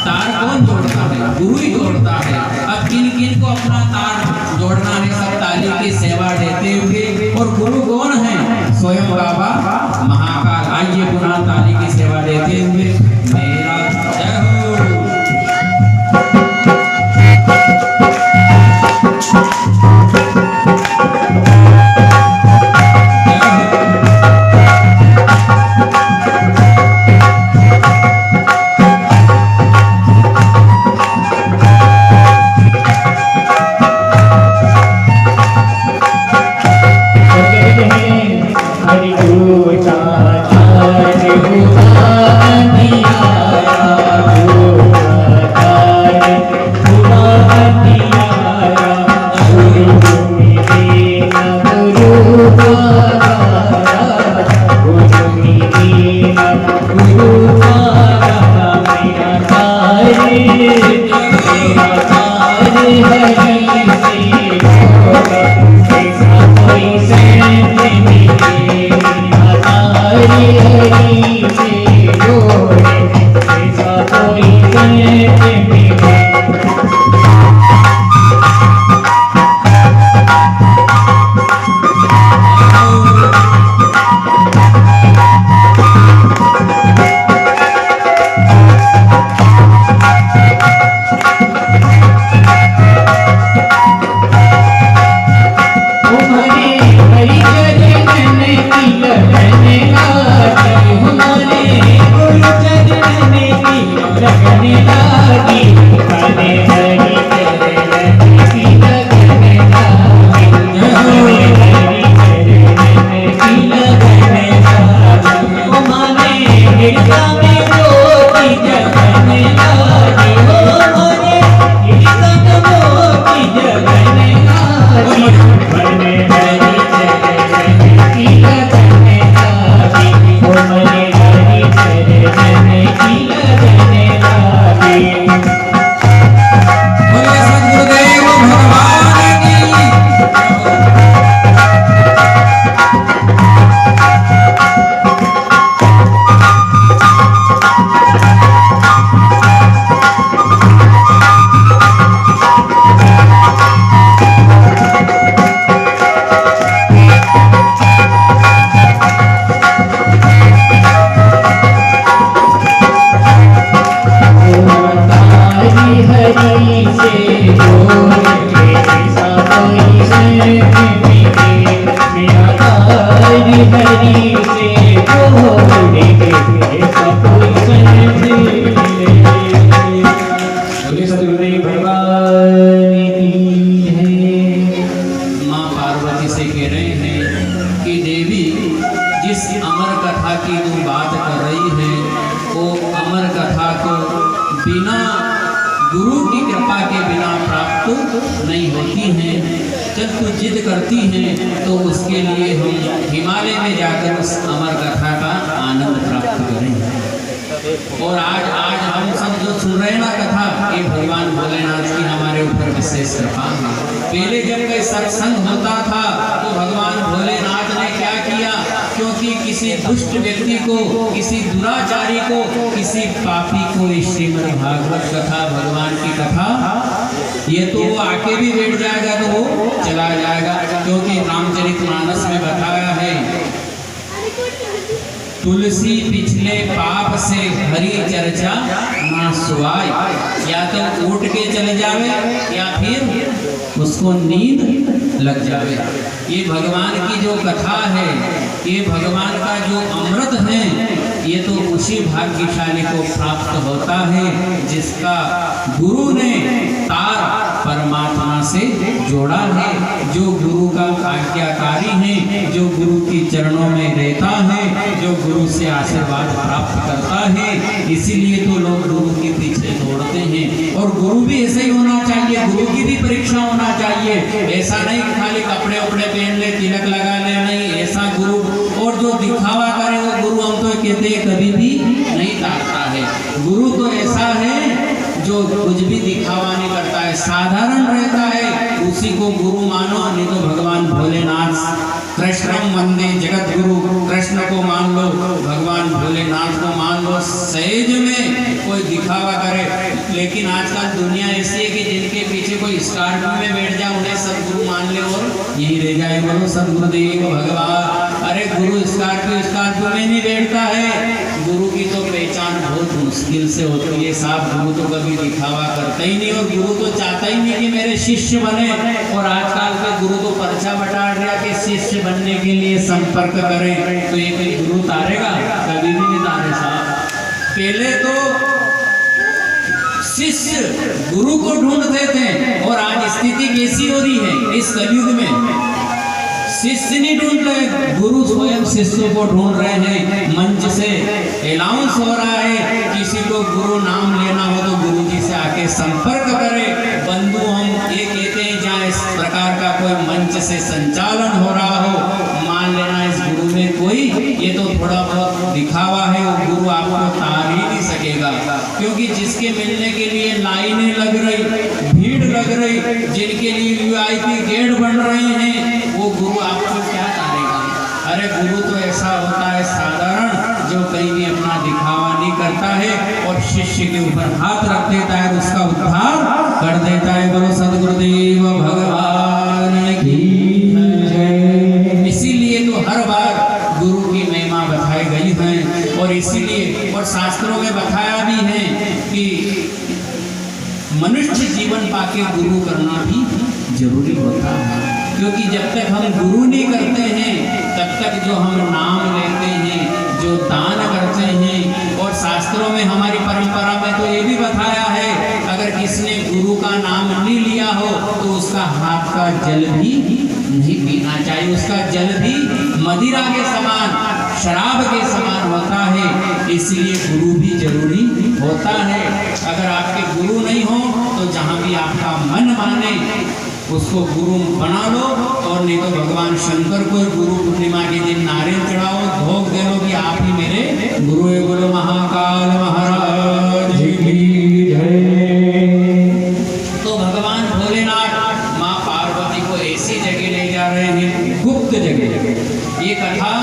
तार कौन जोड़ता है? गुरु ही जोड़ता है। अब किन किन को अपना तार जोड़ना है, सब ताली की सेवा देते हुए। और गुरु कौन है? स्वयं बाबा महाकाल। आइए पुनः ताली की सेवा देते हुए मेरा जय हो। नहीं होती हैं। जब तू जिद करती हैं तो उसके लिए हम हिमालय में जाकर उस अमर कथा का आनंद प्राप्त करें। और आज हम सब जो सुन रहे हैं ना कथा, ये भगवान भोलेनाथ की हमारे ऊपर विशेष कृपा है। पहले जब कोई सत्संग होता था तो भगवान भोलेनाथ ने क्या किया, क्योंकि किसी दुष्ट व्यक्ति को, किसी दुराचारी को, किसी पापी को श्रीमद् भागवत कथा, भगवान की कथा, ये तो वो आके भी बैठ जाएगा तो वो चला जाएगा। क्योंकि रामचरितमानस में बताया है, तुलसी पिछले पाप से हरि चर्चा ना सुहाय। या तो उठ के चले जावे या फिर उसको नींद लग जावे। ये भगवान की जो कथा है, ये भगवान का जो अमृत है, ये तो उसी भाग्यशाली को प्राप्त होता है जिसका गुरु ने तार परमात्मा से जोड़ा है, जो गुरु का आज्ञाकारी है, जो गुरु के चरणों में रहता है, जो गुरु से आशीर्वाद प्राप्त करता है। इसीलिए तो लोग गुरु के पीछे दौड़ते हैं। और गुरु भी ऐसे ही होना चाहिए, गुरु की भी परीक्षा होना चाहिए। ऐसा नहीं कि खाली कपड़े उपड़े पहन ले, तिलक लगा ले, नहीं ऐसा गुरु। और जो दिखावा करे वो गुरु, हम तो कहते हैं, कभी भी नहीं तारता है। गुरु तो ऐसा है जो कुछ भी दिखावा नहीं करता है, साधारण रहता है, उसी को गुरु मानो। नहीं तो भगवान भोलेनाथ कृष्णम वंदे जगत गुरु, कृष्ण को मान लो, भगवान भोलेनाथ को मान लो, सहज में कोई दिखावा करे। लेकिन आजकल दुनिया ऐसी है कि जिनके पीछे कोई स्कॉर्पियो में बैठ जाए उन्हें सदगुरु मान ले और यही रह जाए, बोलो सदगुरुदेव भगवान। अरे गुरु स्कॉर्पियो में नहीं बैठता है, गुरु की तो पहचान बहुत मुश्किल से होती है साहब। गुरु तो कभी दिखावा करता ही नहीं और गुरु तो चाहता ही नहीं कि मेरे शिष्य बने। और आजकल के गुरु तो पर्चा बटा रहा कि शिष्य बनने के लिए संपर्क करें, तो ये कोई गुरु तारेगा? कभी भी नहीं तारे साहब। पहले तो शिष्य गुरु को ढूंढते थे और आज स्थिति कैसी हो रही है इस कलयुग में? शिष्य नहीं ढूंढ रहे, गुरु स्वयं शिष्य को ढूंढ रहे हैं। मंच से अनाउंस हो रहा है, किसी को गुरु नाम लेना हो तो गुरु जी से आके संपर्क करें। बंधु हम ये कहते हैं, जहाँ इस प्रकार का कोई मंच से संचालन हो रहा हो, मान लेना इस गुरु में कोई ये तो थोड़ा बहुत दिखावा है, वो गुरु आपको तार ही नहीं सकेगा। क्योंकि जिसके मिलने के लिए लाइनें लग रही, भीड़ लग रही, जिनके लिए वीआईपी गेट बन रहे हैं, वो गुरु आपको क्या तारेगा? अरे गुरु तो ऐसा होता है साधारण, जो कहीं भी अपना दिखावा नहीं करता है और शिष्य के ऊपर हाथ रख देता है, उसका उद्धार कर देता है। बोलो सदगुरुदेव भगवान की जय। इसीलिए तो हर बार गुरु की महिमा बताई गई है और इसीलिए और शास्त्रों में बताया भी है कि मनुष्य जीवन पाके गुरु करना भी जरूरी होता है। क्योंकि जब तक हम गुरु नहीं करते हैं तब तक जो हम नाम लेते हैं, जो दान करते हैं, और शास्त्रों में हमारी परंपरा में तो ये भी बताया है, अगर किसने गुरु का नाम नहीं लिया हो तो उसका हाथ का जल भी नहीं पीना चाहिए। उसका जल भी मदिरा के समान, शराब के समान होता है। इसलिए गुरु भी जरूरी होता है। अगर आपके गुरु नहीं हो तो जहाँ भी आपका मन माने उसको गुरु बना लो, और नहीं तो भगवान शंकर को गुरु पूर्णिमा के दिन नारियल चढ़ाओ, भोग दे लो कि आप ही मेरे गुरु है। बोलो महाकाल महाराज की जय। तो भगवान भोलेनाथ माँ पार्वती को ऐसी जगह ले जा रहे हैं, गुप्त जगह। ये कथा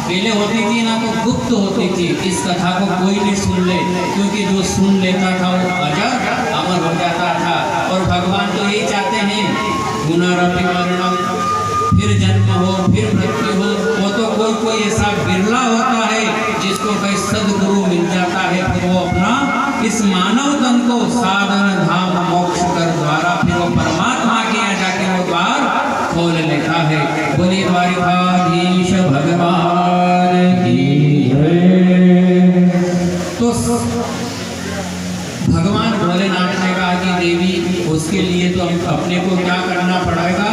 पहले होती थी ना तो गुप्त होती थी, इस कथा को कोई नहीं सुन ले, क्योंकि जो सुन लेता था वो अजर अमर हो जाता था। और भगवान तो यही चाहते हैं, पुनरपि मरणम, फिर जन्म हो फिर मृत्यु हो। वो तो कोई ऐसा बिरला होता है जिसको कहीं सदगुरु मिल जाता है, फिर वो अपना इस मानव तन को साधन धाम मोक्ष कर द्वारा फिर वो परमात्मा के यहाँ जाके वो द्वार खोल लेता है। बोलिए द्वारिकाधीश भगवान की जय। तो भगवान भोलेनाथ ने कहा कि देवी, उसके लिए तो हम अपने को क्या करना पड़ेगा?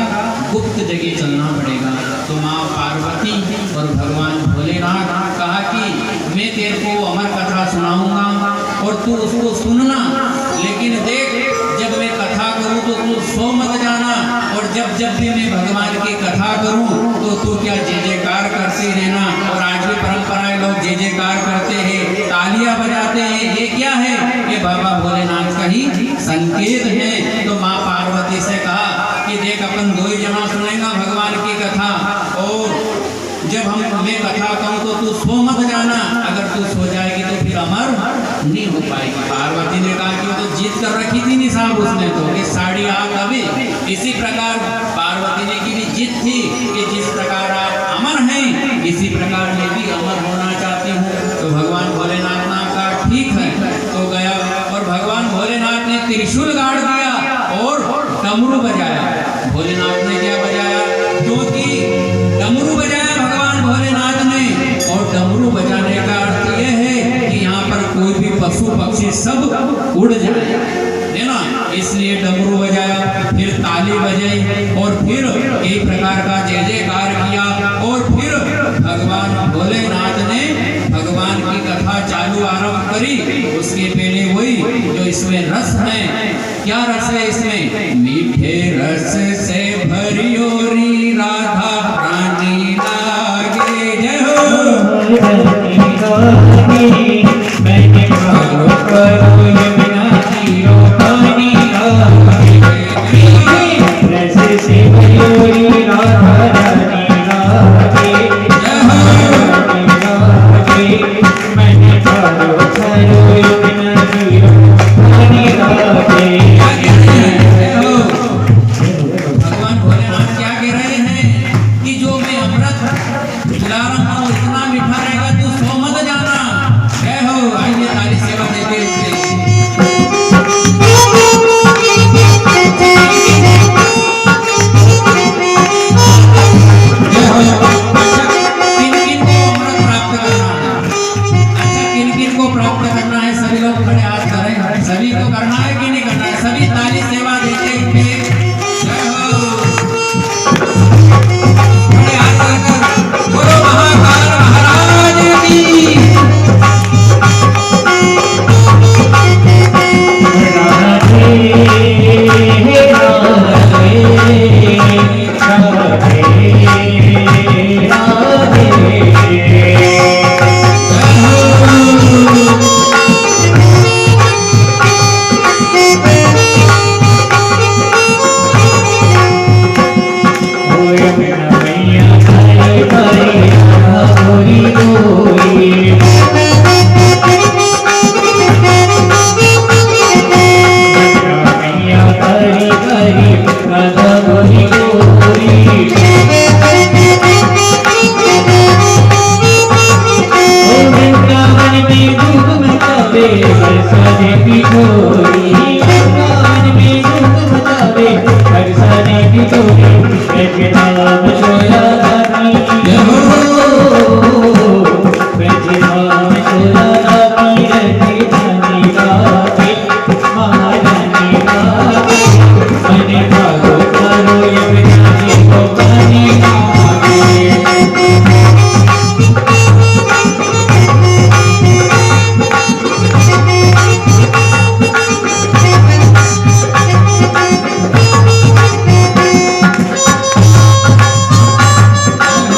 गुप्त जगह चलना पड़ेगा। तो माँ पार्वती और भगवान भोलेनाथ कहा कि मैं तेरे को अमर कथा सुनाऊंगा और तू उसको सुनना, लेकिन देख जब मैं कथा करूं तो तू सो मत जाना, और जब जब भी मैं भगवान की कथा करूं तो तू क्या जय जयकार करते रहना। और आज भी परंपराएं लोग जय जयकार करते हैं, तालियां बजाते हैं, ये क्या है? ये बाबा भोलेनाथ का ही संकेत है। तो माँ पार्वती से कहा कि देख अपन दो ही जना सुनेगा भगवान की कथा, और जब मैं कथा कहूँ तो तू सो मत जाना, अगर तू सो जाएगी तो फिर अमर नहीं हो पाएगी। पार्वती ने कहा कि तो जीत कर रखी थी नहीं साहब उसने तो कि साड़ी आग अभी। इसी प्रकार पार्वती ने की भी जीत थी कि जिस प्रकार आप अमर हैं इसी प्रकार मैं भी अमर होना चाहती हूँ। तो भगवान भोलेनाथ ने कहा ठीक है, तो गया और भगवान भोलेनाथ ने त्रिशूल गाड़ दिया और डमरू बजाया। भोलेनाथ ने क्या बजाया? क्योंकि डमरू बजाया भगवान भोलेनाथ ने, और डमरू बजाने का अर्थ यह है कि यहाँ पर कोई भी पशु पक्षी सब उड़ जाए, है ना। इसलिए डमरू बजाया, फिर ताली बजाई और फिर एक प्रकार का जय जयकार किया, और फिर भगवान भोलेनाथ ने भगवान की कथा चालू आरंभ करी। उसके पहले वही जो इसमें रस है, क्या रस है इसमें? मीठे रस से भरी ओरी राधा रानी लागे। जय हो रस से भरी ओरी राधा रानी लागे।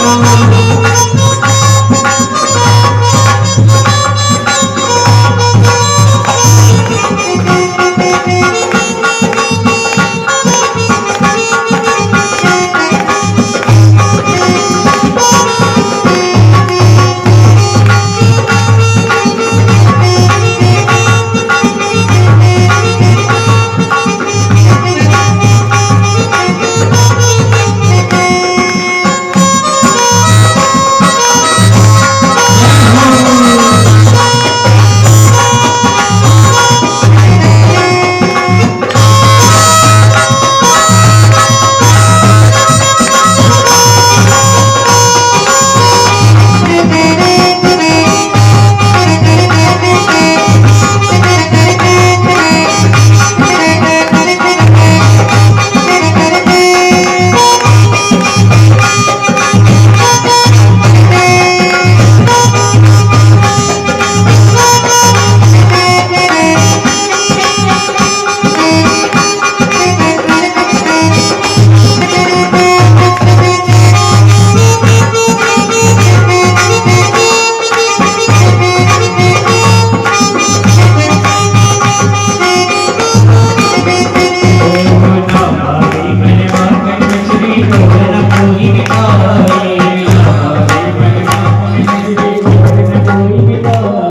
रे